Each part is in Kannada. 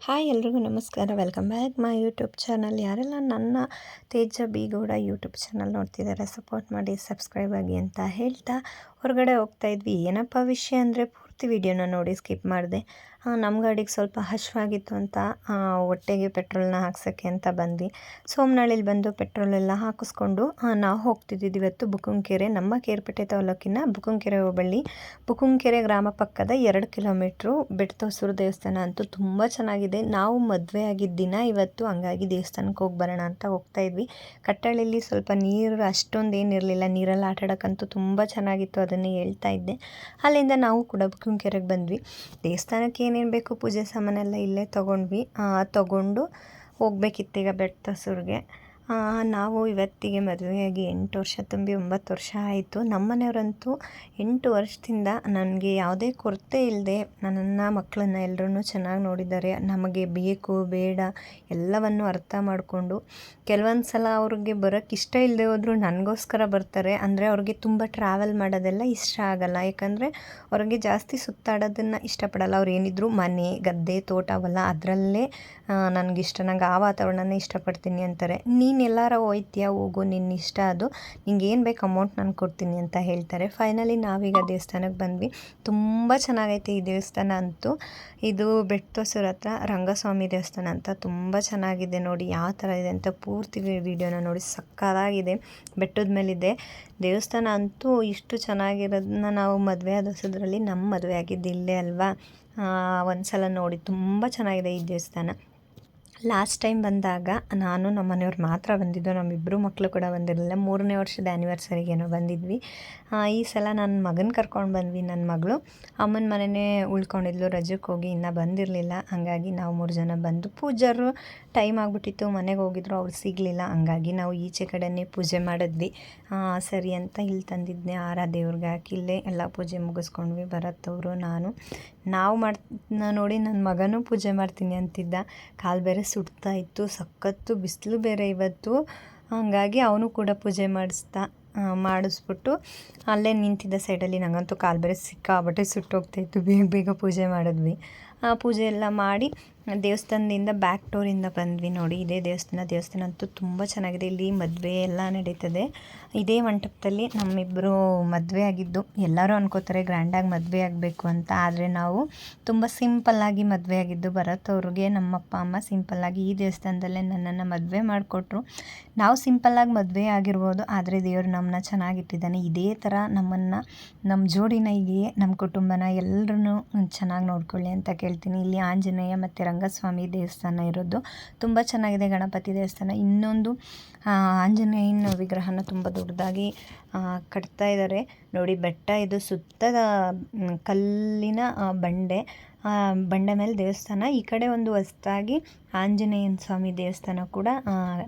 ಹಾಯ್ ಎಲ್ರಿಗೂ ನಮಸ್ಕಾರ. Welcome back my YouTube channel. ಯಾರೆಲ್ಲ ನನ್ನ ತೇಜ ಬಿ ಗೌಡ ಯೂಟ್ಯೂಬ್ ಚಾನಲ್ ನೋಡ್ತಿದ್ದಾರೆ ಸಪೋರ್ಟ್ ಮಾಡಿ, ಸಬ್ಸ್ಕ್ರೈಬ್ ಆಗಿ ಅಂತ ಹೇಳ್ತಾ ಹೊರಗಡೆ ಹೋಗ್ತಾ ಇದ್ವಿ. ಏನಪ್ಪ ವಿಷಯ ಅಂದರೆ ಪೂರ್ತಿ ವಿಡಿಯೋನ ನೋಡಿ, ಸ್ಕಿಪ್ ಮಾಡಿದೆ. ನಮ್ಮ ಗಾಡಿಗೆ ಸ್ವಲ್ಪ ಹಶ್ವಾಗಿತ್ತು ಅಂತ ಹೊಟ್ಟೆಗೆ ಪೆಟ್ರೋಲ್ನ ಹಾಕ್ಸೋಕ್ಕೆ ಅಂತ ಬಂದ್ವಿ. ಸೋಮನಹಳ್ಳಿಲಿ ಬಂದು ಪೆಟ್ರೋಲೆಲ್ಲ ಹಾಕಿಸ್ಕೊಂಡು ನಾವು ಹೋಗ್ತಿದ್ದಿದ್ದು ಇವತ್ತು ಬುಕ್ಕುಂಕೆರೆ, ನಮ್ಮ ಕೇರ್ಪೇಟೆ ತಾಲೂಕಿನ ಬುಕ್ಕುಂಕೆರೆ ಹೋಬಳಿ ಬುಕ್ಕುಂಕೆರೆ ಗ್ರಾಮ ಪಕ್ಕದ 2 ಕಿಲೋಮೀಟ್ರು ಬೆಟ್ಟದೊಸೂರು ದೇವಸ್ಥಾನ ಅಂತೂ ತುಂಬ ಚೆನ್ನಾಗಿದೆ. ನಾವು ಮದುವೆ ಆಗಿದ್ದ ದಿನ ಇವತ್ತು, ಹಂಗಾಗಿ ದೇವಸ್ಥಾನಕ್ಕೆ ಹೋಗಿ ಬರೋಣ ಅಂತ ಹೋಗ್ತಾ ಇದ್ವಿ. ಕಟ್ಟಳ್ಳಿಲಿ ಸ್ವಲ್ಪ ನೀರು ಅಷ್ಟೊಂದು ಏನಿರಲಿಲ್ಲ, ನೀರಲ್ಲಿ ಆಟ ಆಡೋಕ್ಕಂತೂ ತುಂಬ ಚೆನ್ನಾಗಿತ್ತು, ಅದನ್ನೇ ಹೇಳ್ತಾ ಇದ್ದೆ. ಅಲ್ಲಿಂದ ನಾವು ಕೂಡ ಬುಕ್ಕುಂಕೆರೆಗೆ ಬಂದ್ವಿ. ದೇವಸ್ಥಾನಕ್ಕೆ ಏನೇನು ಬೇಕು ಪೂಜೆ ಸಾಮಾನೆಲ್ಲ ಇಲ್ಲೇ ತೊಗೊಂಡು ಹೋಗ್ಬೇಕಿತ್ತೀಗ ಬೆಟ್ಟದೊಸೂರಿಗೆ. ನಾವು ಇವತ್ತಿಗೆ ಮದುವೆಯಾಗಿ 8 ವರ್ಷ ತುಂಬಿ 9 ವರ್ಷ ಆಯಿತು. ನಮ್ಮನೆಯವರಂತೂ 8 ವರ್ಷದಿಂದ ನನಗೆ ಯಾವುದೇ ಕೊರತೆ ಇಲ್ಲದೆ ನನ್ನನ್ನು ಮಕ್ಕಳನ್ನ ಎಲ್ಲರೂ ಚೆನ್ನಾಗಿ ನೋಡಿದ್ದಾರೆ. ನಮಗೆ ಬೇಕು ಬೇಡ ಎಲ್ಲವನ್ನು ಅರ್ಥ ಮಾಡಿಕೊಂಡು, ಕೆಲವೊಂದು ಸಲ ಅವ್ರಿಗೆ ಬರೋಕ್ಕೆ ಇಷ್ಟ ಇಲ್ಲದೆ ಹೋದರೂ ನನಗೋಸ್ಕರ ಬರ್ತಾರೆ. ಅಂದರೆ ಅವ್ರಿಗೆ ತುಂಬ ಟ್ರಾವೆಲ್ ಮಾಡೋದೆಲ್ಲ ಇಷ್ಟ ಆಗಲ್ಲ, ಯಾಕಂದರೆ ಅವ್ರಿಗೆ ಜಾಸ್ತಿ ಸುತ್ತಾಡೋದನ್ನು ಇಷ್ಟಪಡಲ್ಲ. ಅವ್ರು ಏನಿದ್ರು ಮನೆ ಗದ್ದೆ ತೋಟ ಅವಲ್ಲ, ಅದರಲ್ಲೇ ನನಗಿಷ್ಟ, ನಂಗೆ ಆ ವಾತಾವರಣನೇ ಇಷ್ಟಪಡ್ತೀನಿ ಅಂತಾರೆ. ನೀನು ಎಲ್ಲಾರ ಹೋಯ್ತೀಯ ಹೋಗು, ನಿನ್ನ ಇಷ್ಟ, ಅದು ನಿಂಗೆ ಏನು ಬೇಕು ಅಮೌಂಟ್ ನಾನು ಕೊಡ್ತೀನಿ ಅಂತ ಹೇಳ್ತಾರೆ. ಫೈನಲಿ ನಾವೀಗ ದೇವಸ್ಥಾನಕ್ಕೆ ಬಂದ್ವಿ. ತುಂಬ ಚೆನ್ನಾಗೈತೆ ಈ ದೇವಸ್ಥಾನ ಅಂತೂ. ಇದು ಬೆಟ್ಟದೊಸೂರು ಹತ್ರ ರಂಗಸ್ವಾಮಿ ದೇವಸ್ಥಾನ ಅಂತ ತುಂಬ ಚೆನ್ನಾಗಿದೆ. ನೋಡಿ ಯಾವ ಥರ ಇದೆ ಅಂತ ಪೂರ್ತಿ ವಿಡಿಯೋನ ನೋಡಿ, ಸಕ್ಕತ್ತಾಗಿದೆ. ಬೆಟ್ಟದ ಮೇಲಿದೆ ದೇವಸ್ಥಾನ ಅಂತೂ. ಇಷ್ಟು ಚೆನ್ನಾಗಿರೋದನ್ನ ನಾವು ಮದುವೆ ಆದ ಹೊಸದ್ರಲ್ಲಿ, ನಮ್ಮ ಮದುವೆ ಆಗಿದ್ದು ಇಲ್ಲೇ ಅಲ್ವಾ, ಒಂದು ಸಲ ನೋಡಿ. ತುಂಬ ಚೆನ್ನಾಗಿದೆ ಈ ದೇವಸ್ಥಾನ. ಲಾಸ್ಟ್ ಟೈಮ್ ಬಂದಾಗ ನಾನು ನಮ್ಮ ಮನೆಯವ್ರು ಮಾತ್ರ ಬಂದಿದ್ದು, ನಮ್ಮಿಬ್ಬರು ಮಕ್ಕಳು ಕೂಡ ಬಂದಿರಲಿಲ್ಲ. 3ನೇ ವರ್ಷದ ಆ್ಯನಿವರ್ಸರಿಗೇನೋ ಬಂದಿದ್ವಿ. ಈ ಸಲ ನನ್ನ ಮಗನ ಕರ್ಕೊಂಡು ಬಂದ್ವಿ. ನನ್ನ ಮಗಳು ಅಮ್ಮನ ಮನೆಯೇ ಉಳ್ಕೊಂಡಿದ್ಲು, ರಜಕ್ಕೆ ಹೋಗಿ ಇನ್ನೂ ಬಂದಿರಲಿಲ್ಲ. ಹಾಗಾಗಿ ನಾವು 3 ಜನ ಬಂದು, ಪೂಜಾರು ಟೈಮ್ ಆಗಿಬಿಟ್ಟಿತ್ತು, ಮನೆಗೆ ಹೋಗಿದ್ರು, ಅವ್ರು ಸಿಗಲಿಲ್ಲ. ಹಂಗಾಗಿ ನಾವು ಈಚೆ ಕಡೆಯೇ ಪೂಜೆ ಮಾಡಿದ್ವಿ. ಸರಿ ಅಂತ ಇಲ್ಲಿ ತಂದಿದ್ದೆ ಹಾರ ದೇವ್ರಿಗೆ ಹಾಕಿ ಇಲ್ಲೇ ಎಲ್ಲ ಪೂಜೆ ಮುಗಿಸ್ಕೊಂಡ್ವಿ. ಭರತ್ ನಾನು ನೋಡಿ ನನ್ನ ಮಗನೂ ಪೂಜೆ ಮಾಡ್ತೀನಿ ಅಂತಿದ್ದ. ಕಾಲು ಬೇರೆ ಸುಡ್ತಾ ಇತ್ತು, ಸಖತ್ತು ಬಿಸಿಲು ಬೇರೆ ಇವತ್ತು. ಹಾಗಾಗಿ ಅವನು ಕೂಡ ಪೂಜೆ ಮಾಡಿಸ್ಬಿಟ್ಟು ಅಲ್ಲೇ ನಿಂತಿದ್ದ ಸೈಡಲ್ಲಿ. ನನಗಂತೂ ಕಾಲು ಬೇರೆ ಸಿಕ್ಕಾಬಟ್ಟೆ ಸುಟ್ಟೋಗ್ತಾಯಿತ್ತು. ಬೇಗ ಪೂಜೆ ಮಾಡಿದ್ವಿ. ಪೂಜೆ ಎಲ್ಲ ಮಾಡಿ ದೇವಸ್ಥಾನದಿಂದ ಬ್ಯಾಕ್ ಡೋರಿಂದ ಬಂದ್ವಿ. ನೋಡಿ ಇದೇ ದೇವಸ್ಥಾನ ಅಂತೂ ತುಂಬ ಚೆನ್ನಾಗಿದೆ. ಇಲ್ಲಿ ಮದುವೆ ಎಲ್ಲ ನಡೀತದೆ. ಇದೇ ಮಂಟಪದಲ್ಲಿ ನಮ್ಮಿಬ್ಬರು ಮದುವೆ ಆಗಿದ್ದು. ಎಲ್ಲರೂ ಅನ್ಕೋತಾರೆ ಗ್ರ್ಯಾಂಡಾಗಿ ಮದುವೆ ಆಗಬೇಕು ಅಂತ, ಆದರೆ ನಾವು ತುಂಬ ಸಿಂಪಲ್ಲಾಗಿ ಮದುವೆ ಆಗಿದ್ದು. ಭರತ್ ಅವ್ರಿಗೆ ನಮ್ಮ ಅಪ್ಪ ಅಮ್ಮ ಸಿಂಪಲ್ಲಾಗಿ ಈ ದೇವಸ್ಥಾನದಲ್ಲೇ ನನ್ನನ್ನು ಮದುವೆ ಮಾಡಿಕೊಟ್ರು. ನಾವು ಸಿಂಪಲ್ಲಾಗಿ ಮದುವೆ ಆಗಿರ್ಬೋದು, ಆದರೆ ದೇವರು ನಮ್ಮನ್ನ ಚೆನ್ನಾಗಿಟ್ಟಿದ್ದಾನೆ. ಇದೇ ಥರ ನಮ್ಮ ಜೋಡಿನ ಹೀಗೆ ನಮ್ಮ ಕುಟುಂಬನ ಎಲ್ಲರೂ ಚೆನ್ನಾಗಿ ನೋಡ್ಕೊಳ್ಳಿ ಅಂತ ಕೇಳ್ತೀನಿ. ಇಲ್ಲಿ ಆಂಜನೇಯ ಮತ್ತು ರಂಗಸ್ವಾಮಿ ದೇವಸ್ಥಾನ ಇರೋದು ತುಂಬ ಚೆನ್ನಾಗಿದೆ. ಗಣಪತಿ ದೇವಸ್ಥಾನ, ಇನ್ನೊಂದು ಆಂಜನೇಯನ ವಿಗ್ರಹನ ತುಂಬ ದೊಡ್ಡದಾಗಿ ಕಟ್ತಾ ಇದ್ದಾರೆ. ನೋಡಿ ಬೆಟ್ಟ ಇದು, ಸುತ್ತದ ಕಲ್ಲಿನ ಬಂಡೆ ಮೇಲೆ ದೇವಸ್ಥಾನ. ಈ ಕಡೆ ಒಂದು ಹೊಸದಾಗಿ ಆಂಜನೇಯನ ಸ್ವಾಮಿ ದೇವಸ್ಥಾನ ಕೂಡ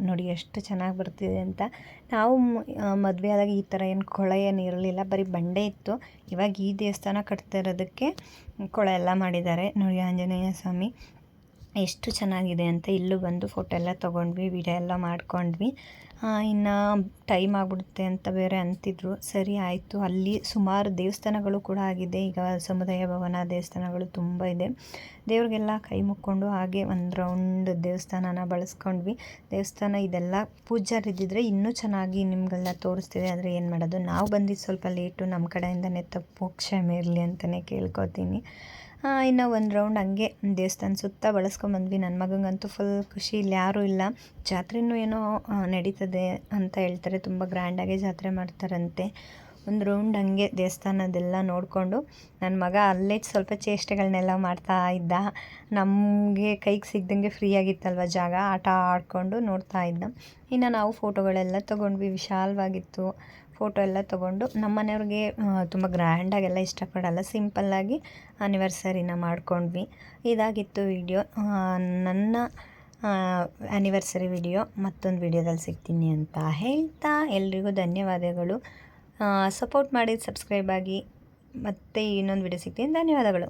ನೋಡಿ ಎಷ್ಟು ಚೆನ್ನಾಗಿ ಬರ್ತಿದೆ ಅಂತ. ನಾವು ಮದುವೆ ಆದಾಗ ಈ ಥರ ಏನು ಕೊಳ ಏನು ಇರಲಿಲ್ಲ, ಬರೀ ಬಂಡೆ ಇತ್ತು. ಇವಾಗ ಈ ದೇವಸ್ಥಾನ ಕಟ್ತಾ ಇರೋದಕ್ಕೆ ಕೊಳ ಎಲ್ಲ ಮಾಡಿದ್ದಾರೆ. ನೋಡಿ ಆಂಜನೇಯ ಸ್ವಾಮಿ ಎಷ್ಟು ಚೆನ್ನಾಗಿದೆ ಅಂತ. ಇಲ್ಲೂ ಬಂದು ಫೋಟೋ ಎಲ್ಲ ತೊಗೊಂಡ್ವಿ, ವಿಡಿಯೋ ಎಲ್ಲ ಮಾಡ್ಕೊಂಡ್ವಿ. ಇನ್ನು ಟೈಮ್ ಆಗಿಬಿಡುತ್ತೆ ಅಂತ ಬೇರೆ ಅಂತಿದ್ರು. ಸರಿ ಆಯಿತು. ಅಲ್ಲಿ ಸುಮಾರು ದೇವಸ್ಥಾನಗಳು ಕೂಡ ಆಗಿದೆ. ಈಗ ಸಮುದಾಯ ಭವನ ದೇವಸ್ಥಾನಗಳು ತುಂಬ ಇದೆ. ದೇವ್ರಿಗೆಲ್ಲ ಕೈ ಮುಕ್ಕೊಂಡು ಹಾಗೆ ಒಂದು ರೌಂಡ್ ದೇವಸ್ಥಾನನ ಬಳಸ್ಕೊಂಡ್ವಿ. ದೇವಸ್ಥಾನ ಇದೆಲ್ಲ ಪೂಜಾರಿದ್ದಿದ್ರೆ ಇನ್ನೂ ಚೆನ್ನಾಗಿ ನಿಮಗೆಲ್ಲ ತೋರಿಸ್ತಿದೆ, ಆದರೆ ಏನು ಮಾಡೋದು, ನಾವು ಬಂದಿದ್ದು ಸ್ವಲ್ಪ ಲೇಟು. ನಮ್ಮ ಕಡೆಯಿಂದನೇ ತಪ್ಪು, ಕ್ಷಮೆ ಇರಲಿ ಅಂತಲೇ ಕೇಳ್ಕೊತೀನಿ. ಇನ್ನು ಒಂದು ರೌಂಡ್ ಹಂಗೆ ದೇವಸ್ಥಾನ ಸುತ್ತ ಬಳಸ್ಕೊಂಬಂದ್ವಿ. ನನ್ನ ಮಗಂಗಂತೂ ಫುಲ್ ಖುಷಿ. ಇಲ್ಲಿ ಯಾರೂ ಇಲ್ಲ, ಜಾತ್ರೆನೂ ಏನೋ ನಡೀತದೆ ಅಂತ ಹೇಳ್ತಾರೆ, ತುಂಬ ಗ್ರ್ಯಾಂಡಾಗೆ ಜಾತ್ರೆ ಮಾಡ್ತಾರಂತೆ. ಒಂದು ರೌಂಡ್ ಹಂಗೆ ದೇವಸ್ಥಾನದೆಲ್ಲ ನೋಡಿಕೊಂಡು ನನ್ನ ಮಗ ಅಲ್ಲೇ ಸ್ವಲ್ಪ ಚೇಷ್ಟೆಗಳನ್ನೆಲ್ಲ ಮಾಡ್ತಾ ಇದ್ದ. ನಮಗೆ ಕೈಗೆ ಸಿಗ್ದಂಗೆ ಫ್ರೀ ಆಗಿತ್ತಲ್ವ ಜಾಗ, ಆಟ ಆಡಿಕೊಂಡು ನೋಡ್ತಾ ಇದ್ದ. ಇನ್ನು ನಾವು ಫೋಟೋಗಳೆಲ್ಲ ತೊಗೊಂಡ್ವಿ, ವಿಶಾಲವಾಗಿತ್ತು. ಫೋಟೋ ಎಲ್ಲ ತೊಗೊಂಡು ನಮ್ಮ ಮನೆಯವ್ರಿಗೆ ತುಂಬ ಗ್ರ್ಯಾಂಡಾಗೆಲ್ಲ ಇಷ್ಟಪಡಲ್ಲ, ಸಿಂಪಲ್ಲಾಗಿ ಆ್ಯನಿವರ್ಸರಿನ ಮಾಡ್ಕೊಂಡ್ವಿ. ಇದಾಗಿತ್ತು ವಿಡಿಯೋ. ನನ್ನ ಆ್ಯನಿವರ್ಸರಿ ವಿಡಿಯೋ ಮತ್ತೊಂದು ವಿಡಿಯೋದಲ್ಲಿ ಸಿಗ್ತೀನಿ ಅಂತ ಹೇಳ್ತಾ ಎಲ್ರಿಗೂ ಧನ್ಯವಾದಗಳು. ಸಪೋರ್ಟ್ ಮಾಡಿ, ಸಬ್ಸ್ಕ್ರೈಬ್ ಆಗಿ. ಮತ್ತೆ ಇನ್ನೊಂದು ವಿಡಿಯೋ ಸಿಗ್ತೀನಿ. ಧನ್ಯವಾದಗಳು.